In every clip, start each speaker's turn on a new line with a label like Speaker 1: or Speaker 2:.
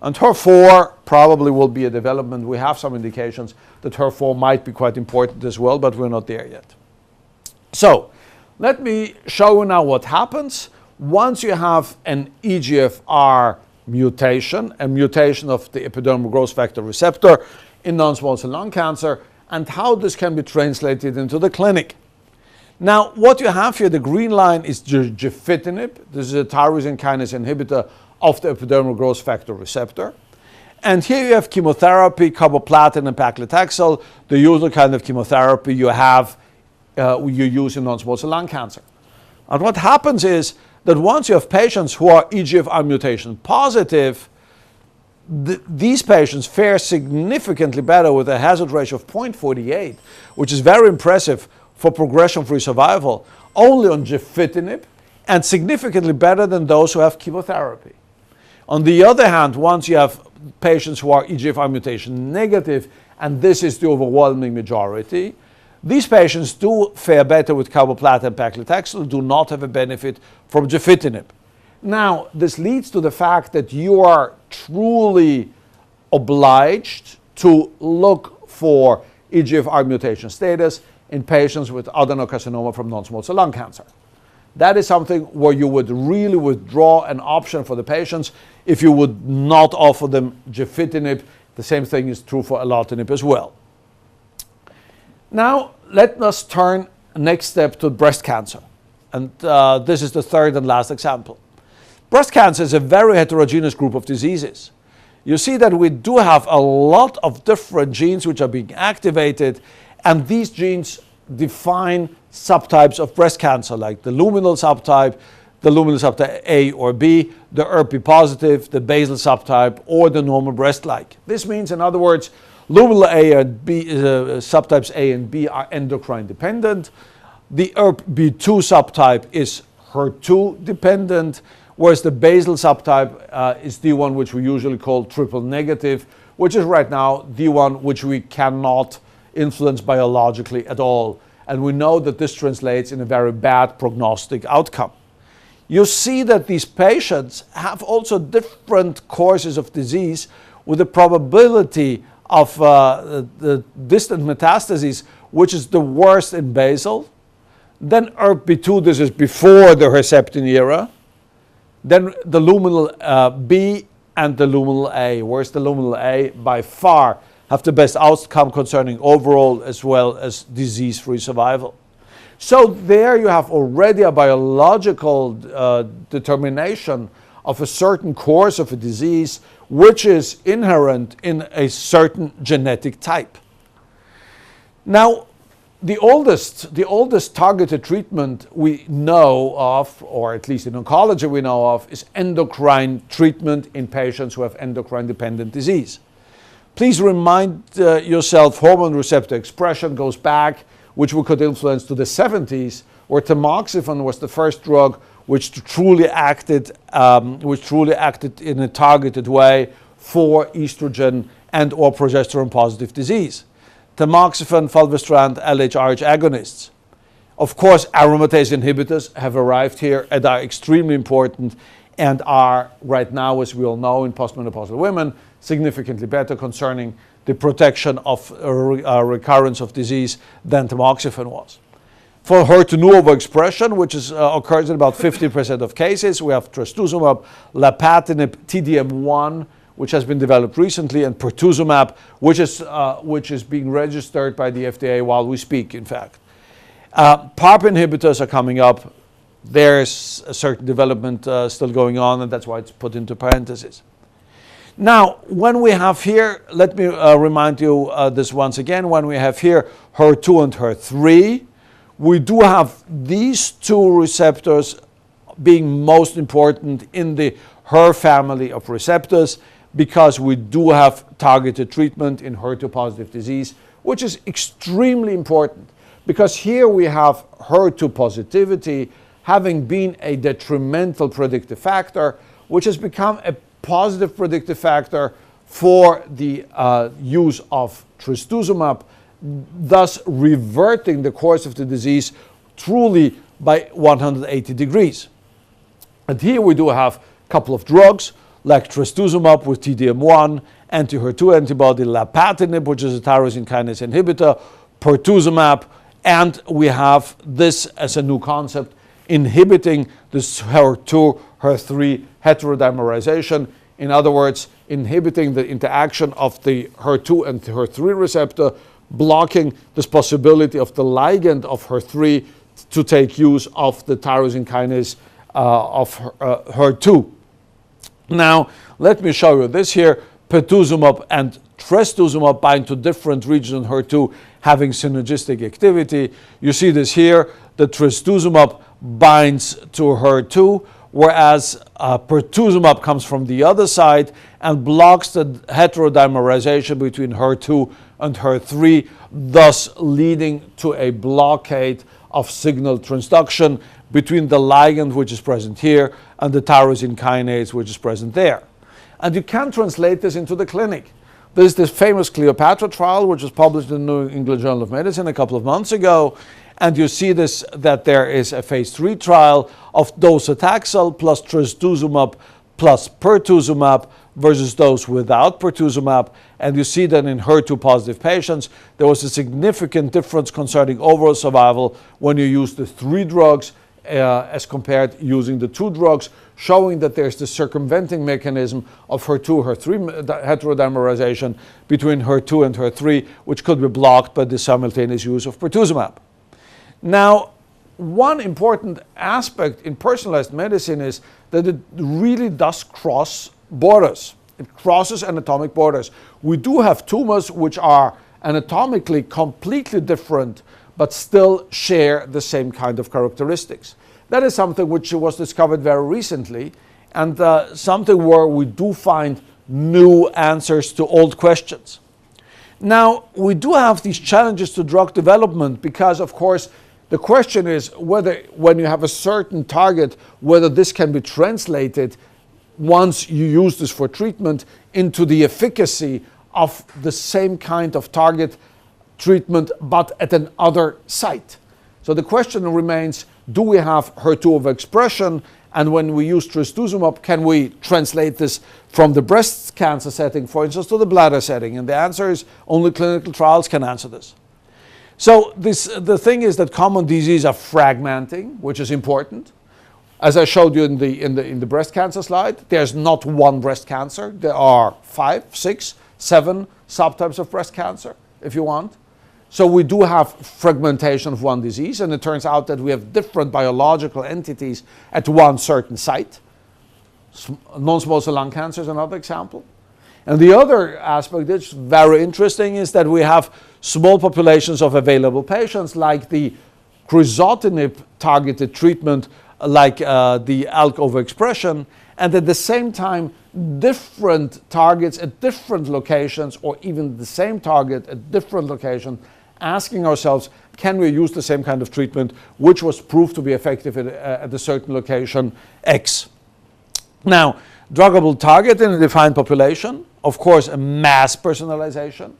Speaker 1: And HER4 probably will be a development. We have some indications that HER4 might be quite important as well, but we're not there yet. So let me show you now what happens once you have an EGFR mutation, a mutation of the epidermal growth factor receptor in non-small cell lung cancer, and how this can be translated into the clinic. Now, what you have here, the green line is gefitinib. This is a tyrosine kinase inhibitor of the epidermal growth factor receptor. And here you have chemotherapy, carboplatin and paclitaxel, the usual kind of chemotherapy you use in non-small cell lung cancer. And what happens is that once you have patients who are EGFR mutation positive, these patients fare significantly better with a hazard ratio of 0.48, which is very impressive for progression-free survival, only on gefitinib, and significantly better than those who have chemotherapy. On the other hand, once you have patients who are EGFR mutation negative, and this is the overwhelming majority, these patients do fare better with carboplatin and paclitaxel, do not have a benefit from gefitinib. Now, this leads to the fact that you are truly obliged to look for EGFR mutation status in patients with adenocarcinoma from non-small cell lung cancer. That is something where you would really withdraw an option for the patients if you would not offer them gefitinib. The same thing is true for alatinib as well. Now, let us turn next step to breast cancer. And this is the third and last example. Breast cancer is a very heterogeneous group of diseases. You see that we do have a lot of different genes which are being activated, and these genes define subtypes of breast cancer, like the luminal subtype A or B, the ERP positive, the basal subtype, or the normal breast-like. This means, in other words, luminal A and B, subtypes A and B are endocrine dependent. The ERP-B2 subtype is HER2 dependent, whereas the basal subtype is the one which we usually call triple negative, which is right now the one which we cannot influence biologically at all. And we know that this translates in a very bad prognostic outcome. You see that these patients have also different courses of disease with a probability of the distant metastases, which is the worst in basal. Then ERP-B2, this is before the Herceptin era. Then the luminal B and the luminal A, whereas the luminal A by far have the best outcome concerning overall as well as disease-free survival. So there you have already a biological determination of a certain course of a disease which is inherent in a certain genetic type. Now, the oldest targeted treatment we know of, or at least in oncology we know of, is endocrine treatment in patients who have endocrine-dependent disease. Please remind yourself, hormone receptor expression goes back, which we could influence to the 70s, where tamoxifen was the first drug which truly acted in a targeted way for estrogen and or progesterone positive disease. Tamoxifen, fulvestrant, LHRH agonists. Of course, aromatase inhibitors have arrived here and are extremely important and are right now, as we all know, in postmenopausal women, significantly better concerning the protection of recurrence of disease than tamoxifen was. For HER2 overexpression, which occurs in about 50% of cases, we have trastuzumab, lapatinib, TDM1, which has been developed recently, and pertuzumab, which is being registered by the FDA while we speak, in fact. PARP inhibitors are coming up. There's a certain development still going on, and that's why it's put into parentheses. Now, when we have here, let me remind you this once again, when we have here HER2 and HER3, we do have these two receptors being most important in the HER family of receptors, because we do have targeted treatment in HER2 positive disease, which is extremely important, because here we have HER2 positivity having been a detrimental predictive factor, which has become a positive predictive factor for the use of trastuzumab, thus reverting the course of the disease truly by 180 degrees. And here we do have a couple of drugs, like trastuzumab with TDM1, anti-HER2 antibody, lapatinib, which is a tyrosine kinase inhibitor, pertuzumab, and we have this as a new concept, inhibiting this HER2, HER3 heterodimerization. In other words, inhibiting the interaction of the HER2 and the HER3 receptor, blocking this possibility of the ligand of HER3 to take use of the tyrosine kinase of HER2. Now, let me show you this here. Pertuzumab and trastuzumab bind to different regions in HER2 having synergistic activity. You see this here. The trastuzumab binds to HER2, whereas pertuzumab comes from the other side and blocks the heterodimerization between HER2 and HER3, thus leading to a blockade of signal transduction between the ligand, which is present here, and the tyrosine kinase, which is present there. And you can translate this into the clinic. There's this famous Cleopatra trial, which was published in the New England Journal of Medicine a couple of months ago. And you see this, that there is a phase 3 trial of docetaxel plus trastuzumab plus pertuzumab versus those without pertuzumab. And you see that in HER2 positive patients, there was a significant difference concerning overall survival when you use the 3 drugs as compared using the 2 drugs, showing that there's the circumventing mechanism of HER2, HER3 heterodimerization between HER2 and HER3, which could be blocked by the simultaneous use of pertuzumab. Now, one important aspect in personalized medicine is that it really does cross borders. It crosses anatomic borders. We do have tumors which are anatomically completely different, but still share the same kind of characteristics. That is something which was discovered very recently, and something where we do find new answers to old questions. Now, we do have these challenges to drug development because, of course, the question is whether, when you have a certain target, whether this can be translated once you use this for treatment into the efficacy of the same kind of target treatment, but at another site. So the question remains, do we have HER2 overexpression? And when we use trastuzumab, can we translate this from the breast cancer setting, for instance, to the bladder setting? And the answer is only clinical trials can answer this. So the thing is that common diseases are fragmenting, which is important. As I showed you in the breast cancer slide, there's not one breast cancer. There are 5, 6, 7 subtypes of breast cancer, if you want. So we do have fragmentation of one disease, and it turns out that we have different biological entities at one certain site. Non-small cell lung cancer is another example. And the other aspect that's very interesting is that we have small populations of available patients, like the crizotinib targeted treatment, like the ALK overexpression, and at the same time different targets at different locations, or even the same target at different locations, asking ourselves, can we use the same kind of treatment which was proved to be effective at a certain location X? Now, druggable target in a defined population, of course, a mass personalization,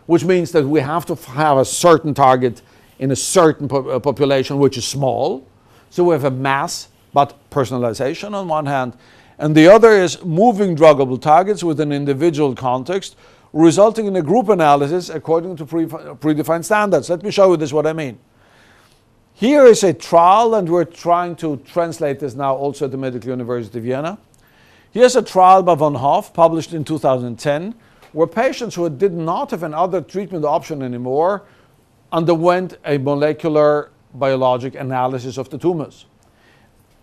Speaker 1: which means that we have to have a certain target in a certain population which is small. So we have a mass but personalization on one hand, and the other is moving druggable targets with an individual context, resulting in a group analysis according to predefined standards. Let me show you this, what I mean. Here is a trial, and we're trying to translate this now also at the Medical University of Vienna. Here's a trial by von Hoff, published in 2010, where patients who did not have another treatment option anymore underwent a molecular biologic analysis of the tumors.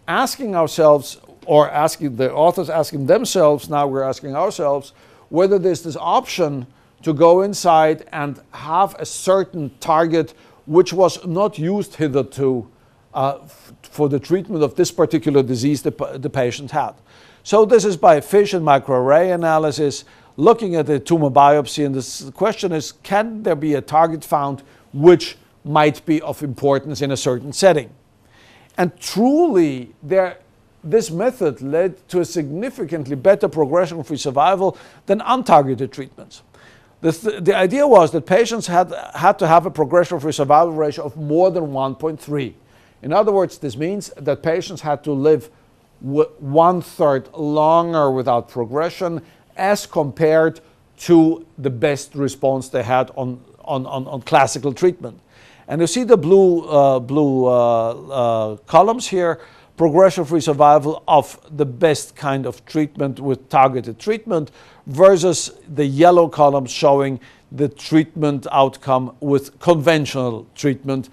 Speaker 1: Asking ourselves, or asking the authors asking themselves, now we're asking ourselves, whether there's this option to go inside and have a certain target which was not used hitherto for the treatment of this particular disease the patient had. So this is by FISH and microarray analysis, looking at the tumor biopsy, and the question is, can there be a target found which might be of importance in a certain setting? And truly, this method led to a significantly better progression-free survival than untargeted treatments. The idea was that patients had to have a progression-free survival ratio of more than 1.3. In other words, this means that patients had to live 1/3 longer without progression as compared to the best response they had on classical treatment. And you see the blue columns here, progression-free survival of the best kind of treatment with targeted treatment versus the yellow columns showing the treatment outcome with conventional treatment,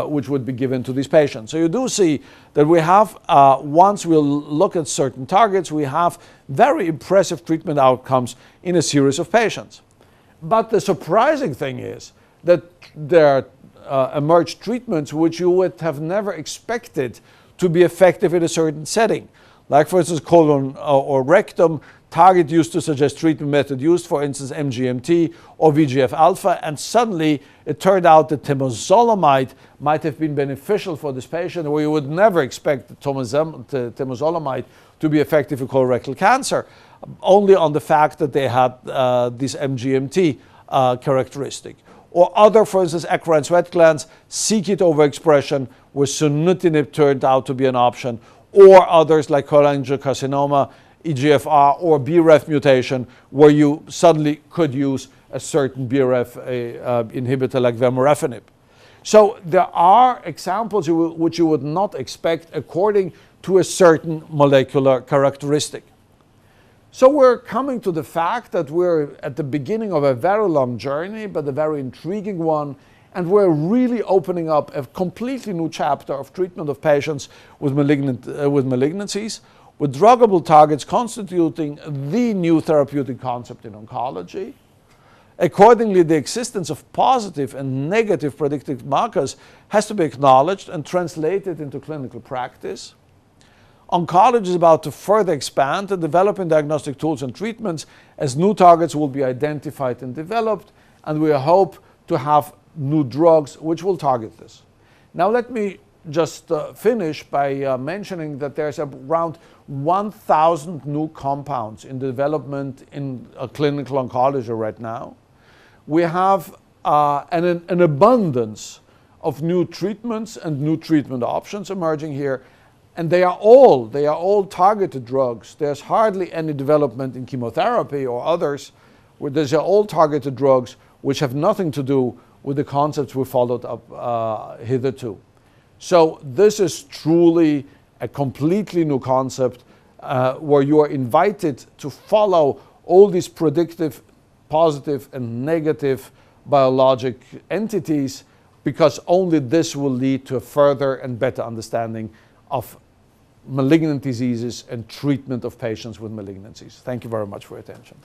Speaker 1: which would be given to these patients. So you do see that we have, once we look at certain targets, we have very impressive treatment outcomes in a series of patients. But the surprising thing is that there emerged treatments which you would have never expected to be effective in a certain setting. Like, for instance, colon or rectum, target used to suggest treatment method used, for instance, MGMT or VEGF alpha, and suddenly it turned out that temozolomide might have been beneficial for this patient, where you would never expect temozolomide to be effective in colorectal cancer, only on the fact that they had this MGMT characteristic. Or other, for instance, eccrine sweat glands, c-KIT overexpression, where sunitinib turned out to be an option, or others like cholangiocarcinoma, EGFR, or BRAF mutation, where you suddenly could use a certain BRAF inhibitor like vemurafenib. So there are examples which you would not expect according to a certain molecular characteristic. So we're coming to the fact that we're at the beginning of a very long journey, but a very intriguing one, and we're really opening up a completely new chapter of treatment of patients with malignancies, with druggable targets constituting the new therapeutic concept in oncology. Accordingly, the existence of positive and negative predictive markers has to be acknowledged and translated into clinical practice. Oncology is about to further expand and develop in diagnostic tools and treatments as new targets will be identified and developed, and we hope to have new drugs which will target this. Now let me just finish by mentioning that there's around 1,000 new compounds in development in clinical oncology right now. We have an abundance of new treatments and new treatment options emerging here, and they are all targeted drugs. There's hardly any development in chemotherapy or others, where these are all targeted drugs which have nothing to do with the concepts we followed up hitherto. So this is truly a completely new concept where you are invited to follow all these predictive, positive and negative biologic entities, because only this will lead to a further and better understanding of malignant diseases and treatment of patients with malignancies. Thank you very much for your attention.